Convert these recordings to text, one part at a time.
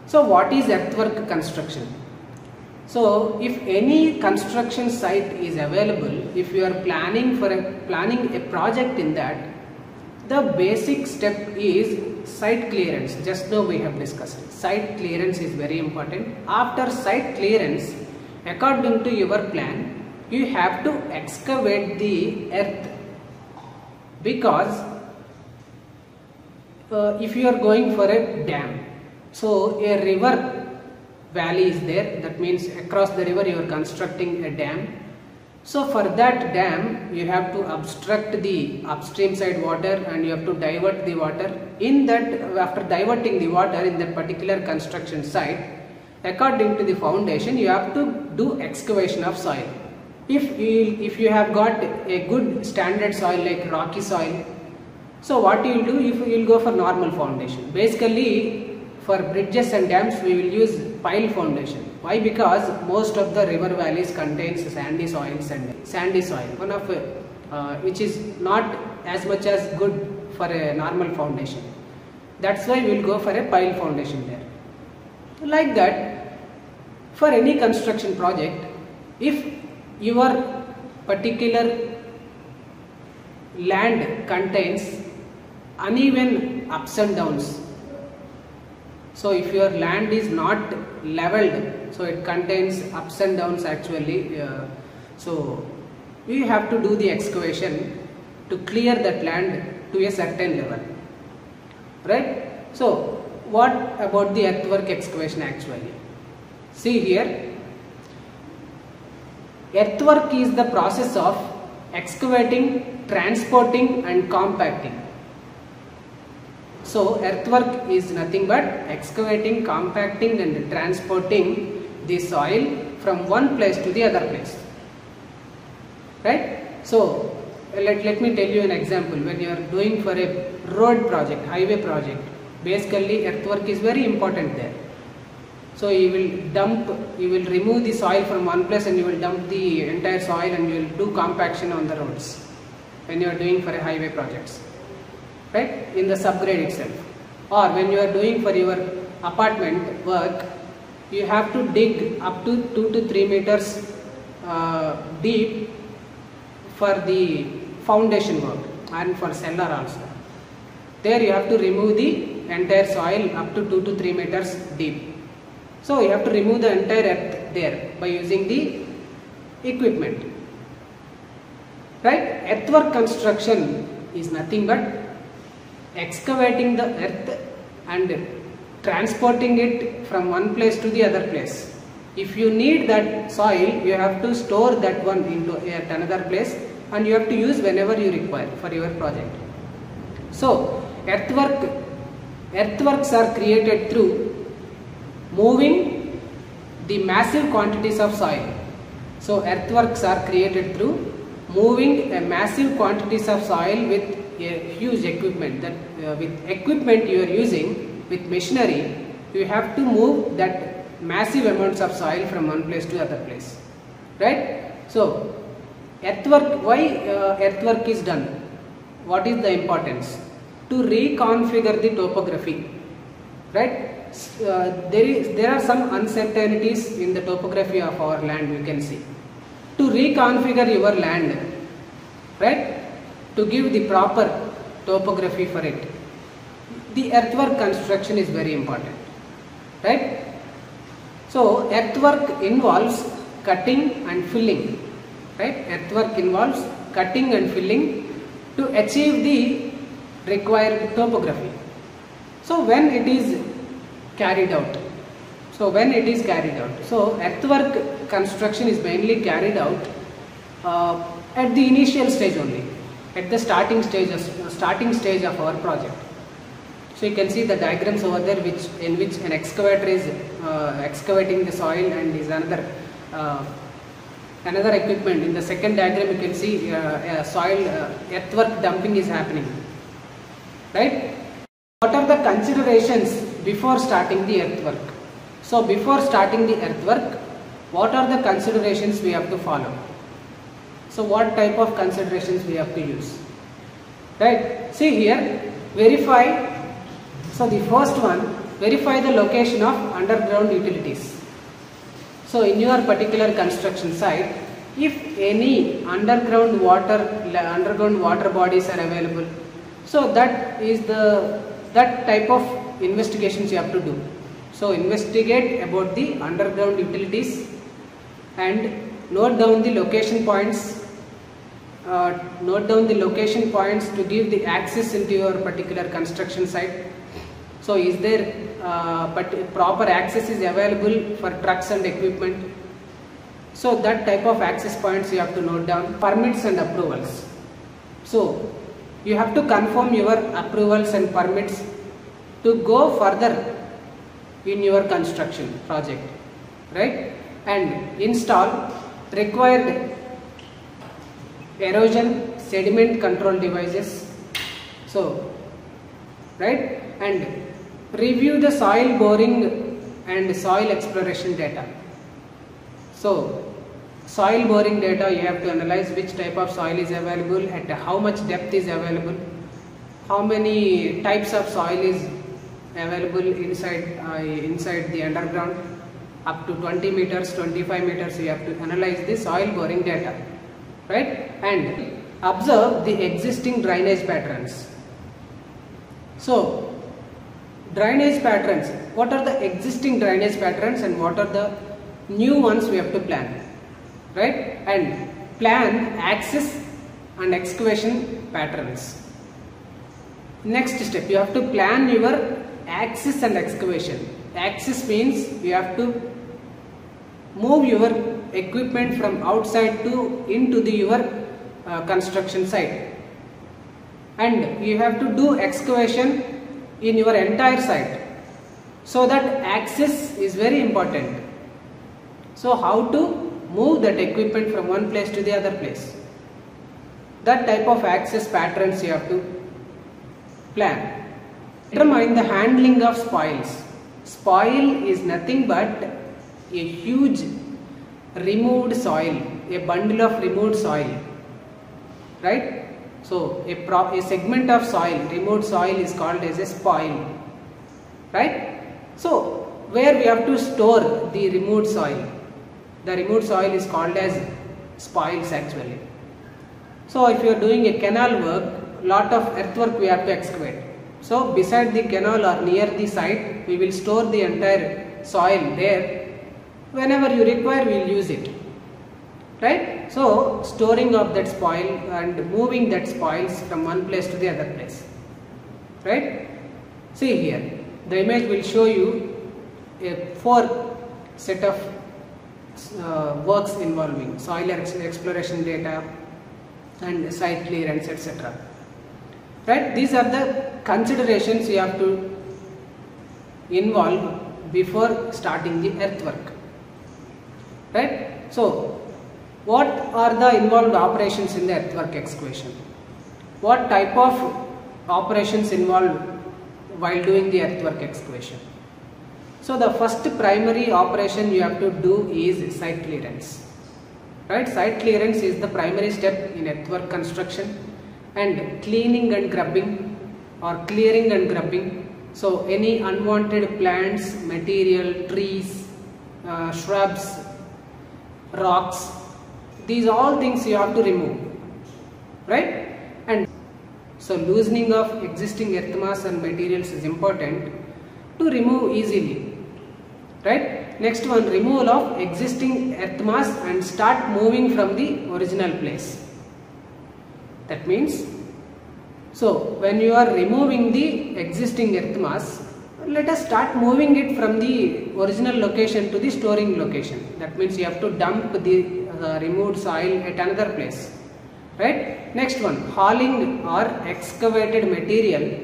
So what is earthwork construction? So if any construction site is available, if you are planning a project in that, the basic step is site clearance. Just now we have discussed. Site clearance is very important. After site clearance, according to your plan, you have to excavate the earth, because if you are going for a dam, so a river valley is there, that means across the river you are constructing a dam. So for that dam you have to obstruct the upstream side water and you have to divert the water. In that, after diverting the water in that particular construction site, according to the foundation you have to do excavation of soil. If you have got a good standard soil like rocky soil, so what you will do, if you will go for normal foundation. Basically for bridges and dams we will use pile foundation. Why? Because most of the river valleys contains sandy soil, one of which is not as much as good for a normal foundation. That's why we will go for a pile foundation there. Like that, for any construction project, if your particular land contains uneven ups and downs, so if your land is not leveled, so it contains ups and downs actually, so you have to do the excavation to clear that land to a certain level, right? So what about the earthwork excavation actually? See here, earthwork is the process of excavating, transporting and compacting. So earthwork is nothing but excavating, compacting and transporting the soil from one place to the other place, right? So let me tell you an example. When you are doing for a road project, highway project, basically earthwork is very important there. So you will remove the soil from one place and you will dump the entire soil and you will do compaction on the roads when you are doing for a highway projects, right, in the subgrade itself. Or when you are doing for your apartment work, you have to dig up to 2 to 3 meters deep for the foundation work and for cellar also. There you have to remove the entire soil up to 2 to 3 meters deep. So you have to remove the entire earth there by using the equipment, right? Earthwork construction is nothing but excavating the earth and transporting it from one place to the other place. If you need that soil, you have to store that one into another place and you have to use whenever you require for your project. So earthworks are created through moving the massive quantities of soil. So earthworks are created through moving a massive quantities of soil with a huge equipment. That with equipment you are using, with machinery, you have to move that massive amounts of soil from one place to other place, right? So earthwork, why earthwork is done? What is the importance? To reconfigure the topography, right? There are some uncertainties in the topography of our land, you can see. To reconfigure your land, right, to give the proper topography for it, the earthwork construction is very important, right? So earthwork involves cutting and filling, right? Earthwork involves cutting and filling to achieve the required topography. So when it is carried out, so earthwork construction is mainly carried out at the initial stage only, at the starting stage of our project. So you can see the diagrams over there, in which an excavator is excavating the soil and is another equipment. In the second diagram you can see earthwork dumping is happening, right? What are the considerations before starting the earthwork? So before starting the earthwork, what are the considerations we have to follow? So what type of considerations we have to use, right? See here, verify. So the first one, verify the location of underground utilities. So in your particular construction site, if any underground water bodies are available, so that type of investigations you have to do. So investigate about the underground utilities and note down the location points. To give the access into your particular construction site. So is there proper access is available for trucks and equipment? So that type of access points you have to note down. Permits and approvals. So you have to confirm your approvals and permits to go further in your construction project, right? And install required erosion sediment control devices. So right, and review the soil boring and soil exploration data. So soil boring data, you have to analyze which type of soil is available, at how much depth is available, how many types of soil is available inside the underground. Up to 20 meters, 25 meters, you have to analyze the soil boring data, right? And observe the existing drainage patterns. So drainage patterns, what are the existing drainage patterns and what are the new ones we have to plan, right? And plan access and excavation patterns. Next step, you have to plan your access and excavation. Access means you have to move your equipment from outside to into your construction site, and you have to do excavation in your entire site. So that access is very important. So how to move that equipment from one place to the other place, that type of access patterns you have to plan. Determine the handling of spoils. Spoil is nothing but a huge removed soil, a bundle of removed soil, right? So a segment of soil, removed soil, is called as a spoil, right? So where we have to store the removed soil, the removed soil is called as spoils actually. So if you are doing a canal work, lot of earthwork we have to excavate. So beside the canal or near the site, we will store the entire soil there. Whenever you require, we will use it, right? So storing of that spoil and moving that spoils from one place to the other place, right? See here, the image will show you a 4 set of works involving soil exploration data and site clearance, etc. Right? These are the considerations you have to involve before starting the earthwork. Right? So, what are the involved operations in the earthwork excavation? What type of operations involved while doing the earthwork excavation? So, the first primary operation you have to do is site clearance. Right? Site clearance is the primary step in earthwork construction, and cleaning and grubbing or clearing and grubbing. So any unwanted plants, material, trees, shrubs, rocks, these all things you have to remove, right? And so loosening of existing earth mass and materials is important to remove easily, right? Next one, removal of existing earth mass and start moving from the original place. That means, so when you are removing the existing earth mass, let us start moving it from the original location to the storing location. That means you have to dump the removed soil at another place, right? Next one, hauling or excavated material.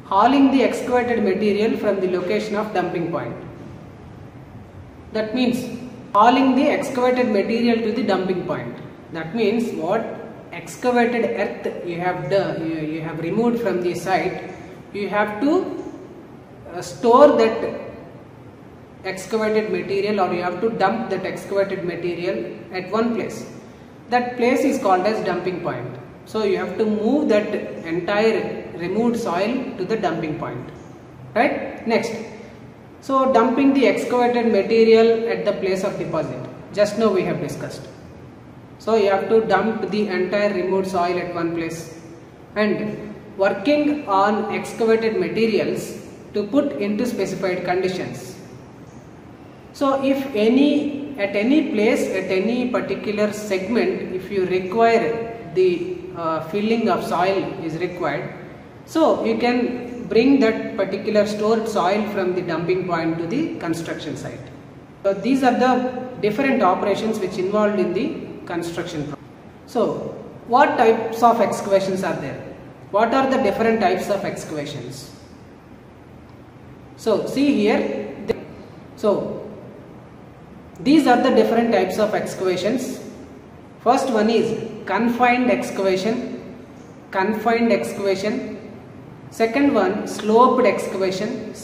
Hauling the excavated material from the location of dumping point. That means hauling the excavated material to the dumping point. That means what excavated earth you have removed from the site, you have to store that excavated material, or you have to dump that excavated material at one place. That place is called as dumping point. So you have to move that entire removed soil to the dumping point, right? Next, so dumping the excavated material at the place of deposit, just now we have discussed. So you have to dump the entire removed soil at one place, and working on excavated materials to put into specified conditions. So if at any place, at any particular segment, if you require the filling of soil is required, so you can bring that particular stored soil from the dumping point to the construction site. So these are the different operations which involved in the construction process. So what types of excavations are there? What are the different types of excavations? So see here, so these are the different types of excavations. First one is confined excavation, second one sloped excavation,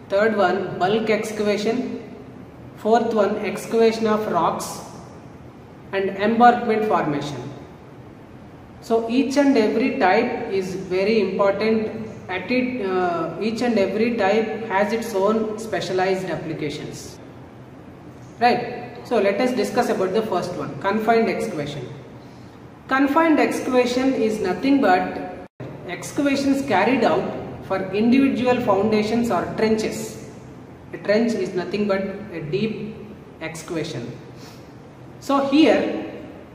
third one bulk excavation, fourth one excavation of rocks, and embankment formation. So each and every type is very important. Each and every type has its own specialized applications, right? So let us discuss about the first one, confined excavation. Confined excavation is nothing but excavations carried out for individual foundations or trenches. A trench is nothing but a deep excavation. So here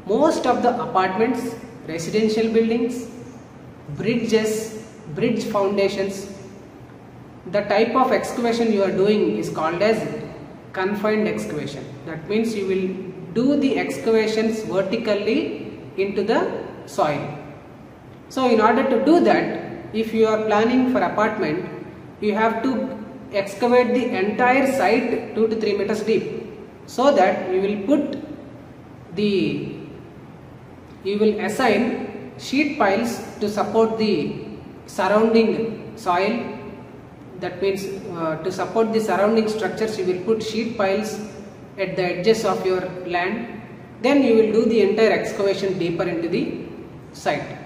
most of the apartments, residential buildings, bridges, bridge foundations, the type of excavation you are doing is called as confined excavation. That means you will do the excavations vertically into the soil. So in order to do that, if you are planning for apartment, you have to excavate the entire site 2 to 3 meters deep, so that you will assign sheet piles to support the surrounding soil. That means to support the surrounding structures, you will put sheet piles at the edges of your land. Then you will do the entire excavation deeper into the site,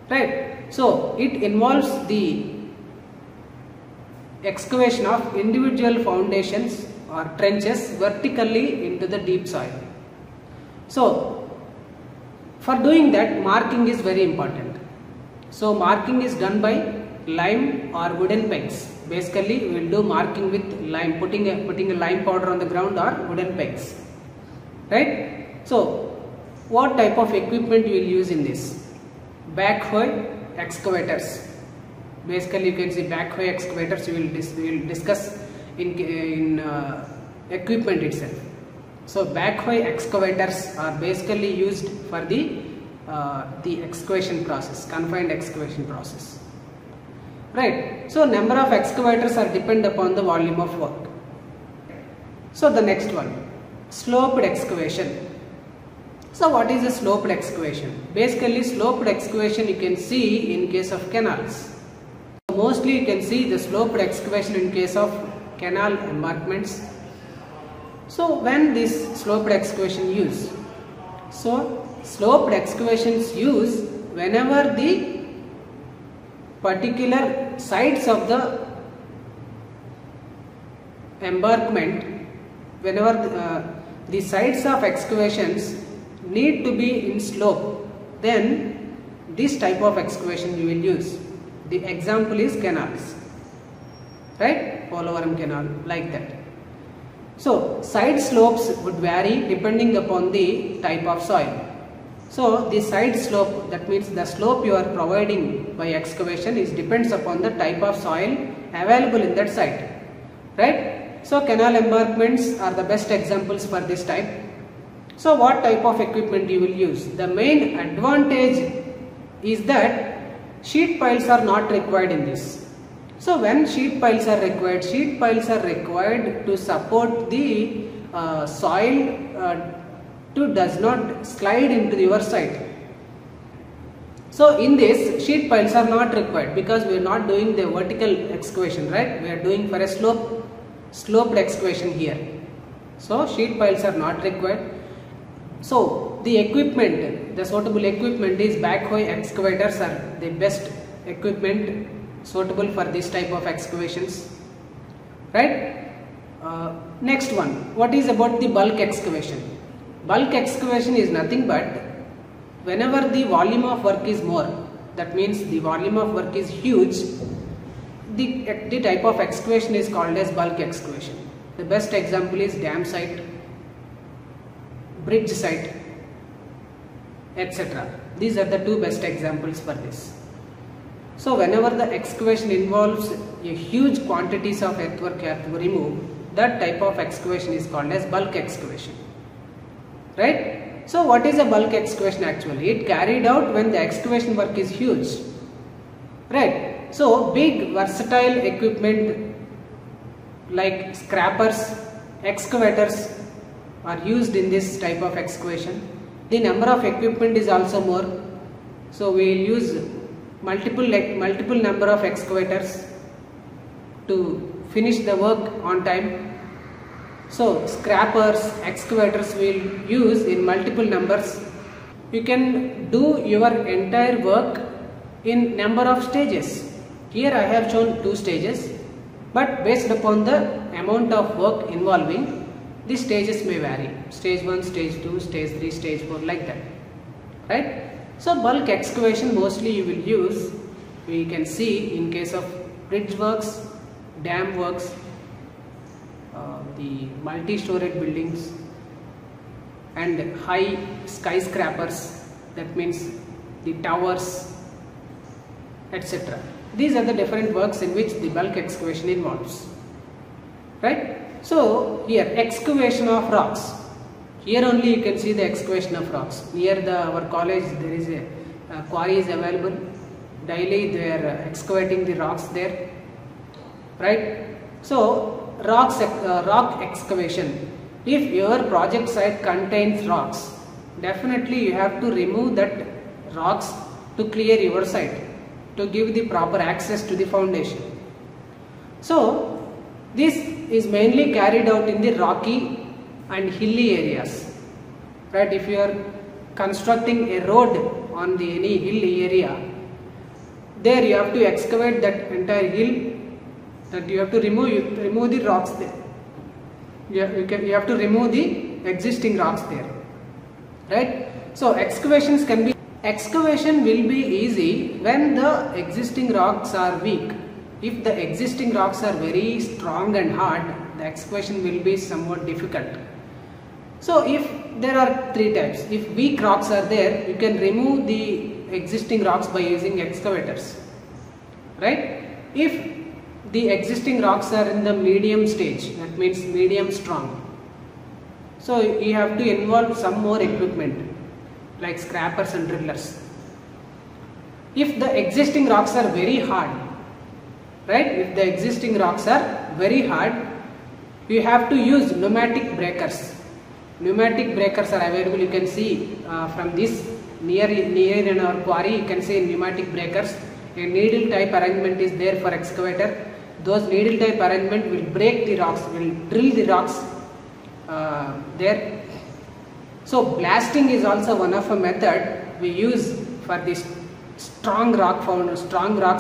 right? So it involves the excavation of individual foundations or trenches vertically into the deep soil. So for doing that, marking is very important. So marking is done by lime or wooden pegs. Basically we will do marking with lime, putting a lime powder on the ground or wooden pegs, right? So what type of equipment you will use in this? Backhoe excavators. Basically you can see backhoe excavators. We will discuss in equipment itself. So backhoe excavators are basically used for the excavation process, confined excavation process, right? So number of excavators are depend upon the volume of work. So the next one, sloped excavation. So what is a sloped excavation? Basically sloped excavation you can see in case of canals. Mostly you can see the sloped excavation in case of canal embankments. So when this sloped excavation use? So sloped excavations use whenever the particular sides of the embankment, whenever the sides of excavations need to be in slope, then this type of excavation you will use. The example is canals, right? Polavaram canal, like that. So side slopes would vary depending upon the type of soil. So the side slope, that means the slope you are providing by excavation, depends upon the type of soil available in that site, right? So canal embankments are the best examples for this type. So what type of equipment you will use? The main advantage is that sheet piles are not required in this. So when sheet piles are required to support the soil does not slide into your site. So in this, sheet piles are not required because we are not doing the vertical excavation, right? We are doing for a sloped excavation here. So sheet piles are not required. So the equipment, the suitable equipment is backhoe excavators are the best equipment suitable for this type of excavations, right? Next one, what is about the bulk excavation? Bulk excavation is nothing but whenever the volume of work is more, that means the volume of work is huge, the type of excavation is called as bulk excavation. The best example is dam site, bridge site, etc. These are the two best examples for this. So whenever the excavation involves a huge quantities of earthwork you have to remove, that type of excavation is called as bulk excavation, right? So what is a bulk excavation actually? It carried out when the excavation work is huge, right? So big versatile equipment like scrappers, excavators are used in this type of excavation. The number of equipment is also more, so we will use multiple number of excavators to finish the work on time. So scrappers, excavators will use in multiple numbers. You can do your entire work in number of stages. Here I have shown 2 stages, but based upon the amount of work involving, the stages may vary. Stage 1, stage 2, stage 3, stage 4, like that, right? So bulk excavation mostly you will use, we can see in case of bridge works, dam works, the multi-storied buildings and high skyscrapers, that means the towers, etc. These are the different works in which the bulk excavation involves, right? So here excavation of rocks. Here only you can see the excavation of rocks. Near our college there is a quarry is available. Daily they are excavating the rocks there, right? So rock excavation. If your project site contains rocks, definitely you have to remove that rocks to clear your site, to give the proper access to the foundation. So this is mainly carried out in the rocky and hilly areas, right? If you are constructing a road on the any hilly area, there you have to excavate that entire hill, that you have to remove the rocks there. You have to remove the existing rocks there, right? So excavation will be easy when the existing rocks are weak. If the existing rocks are very strong and hard, the excavation will be somewhat difficult. So if there are 3 types, if weak rocks are there, you can remove the existing rocks by using excavators, right? If the existing rocks are in the medium stage, that means medium strong, so you have to involve some more equipment like scrappers and drillers. If the existing rocks are very hard, right? If the existing rocks are very hard, you have to use pneumatic breakers. Pneumatic breakers are available. You can see from this near in our quarry, you can see pneumatic breakers. A needle type arrangement is there for excavator. Those needle type arrangement will break the rocks, will drill the rocks there. So blasting is also one of a method we use for this strong rocks,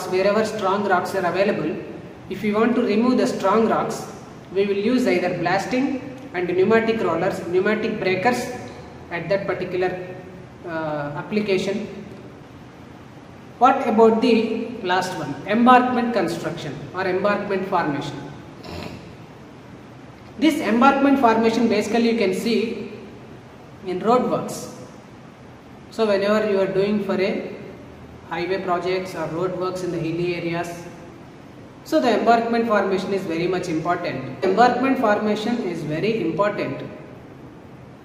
wherever strong rocks are available. If you want to remove the strong rocks, we will use either blasting and pneumatic rollers, pneumatic breakers at that particular application. What about the last one, embankment construction or embankment formation? This embankment formation basically you can see in road works. So whenever you are doing for a highway projects or road works in the hilly areas, so the embankment formation is very much important. Embankment formation is very important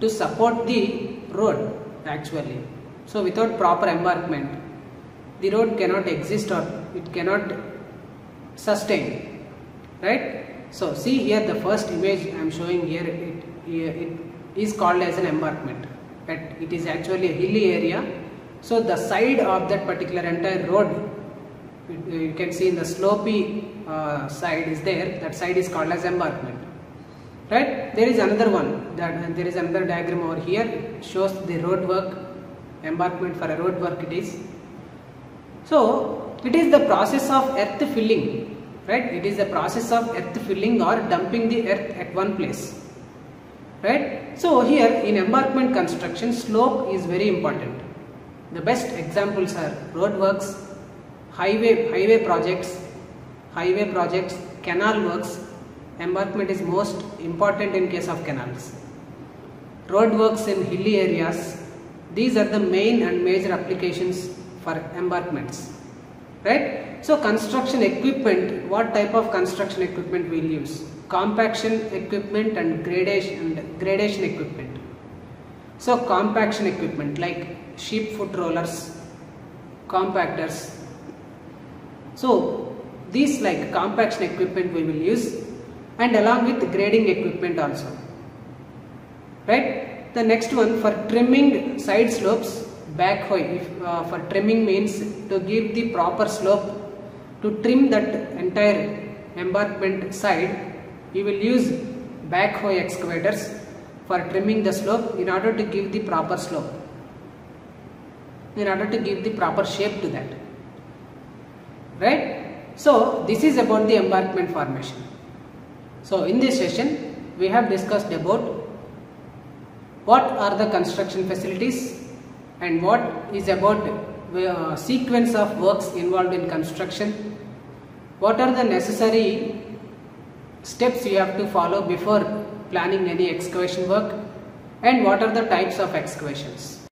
to support the road actually. So without proper embankment, the road cannot exist or it cannot sustain, right? So see here the first image I am showing here, it is called as an embankment. It is actually a hilly area. So the side of that particular entire road, you can see in the slopey side is there, that side is called as embankment, right? There is another one, there is another diagram over here, it shows the road work, embankment for a road work it is. So it is the process of earth filling, right? It is the process of earth filling or dumping the earth at one place, right? So here in embankment construction, slope is very important. The best examples are road works, highway projects, canal works. Embankment is most important in case of canals. Road works in hilly areas. These are the main and major applications for embankments, right? So construction equipment, what type of construction equipment we will use? Compaction equipment and gradation equipment. So compaction equipment like sheep foot rollers, compactors. So these like compaction equipment we will use, and along with grading equipment also, right? The next one, for trimming side slopes, backhoe. For trimming means to give the proper slope, to trim that entire embankment side, we will use backhoe excavators for trimming the slope in order to give the proper slope, in order to give the proper shape to that, right? So this is about the embankment formation. So in this session we have discussed about what are the construction facilities and what is about sequence of works involved in construction, what are the necessary steps you have to follow before planning any excavation work, and what are the types of excavations.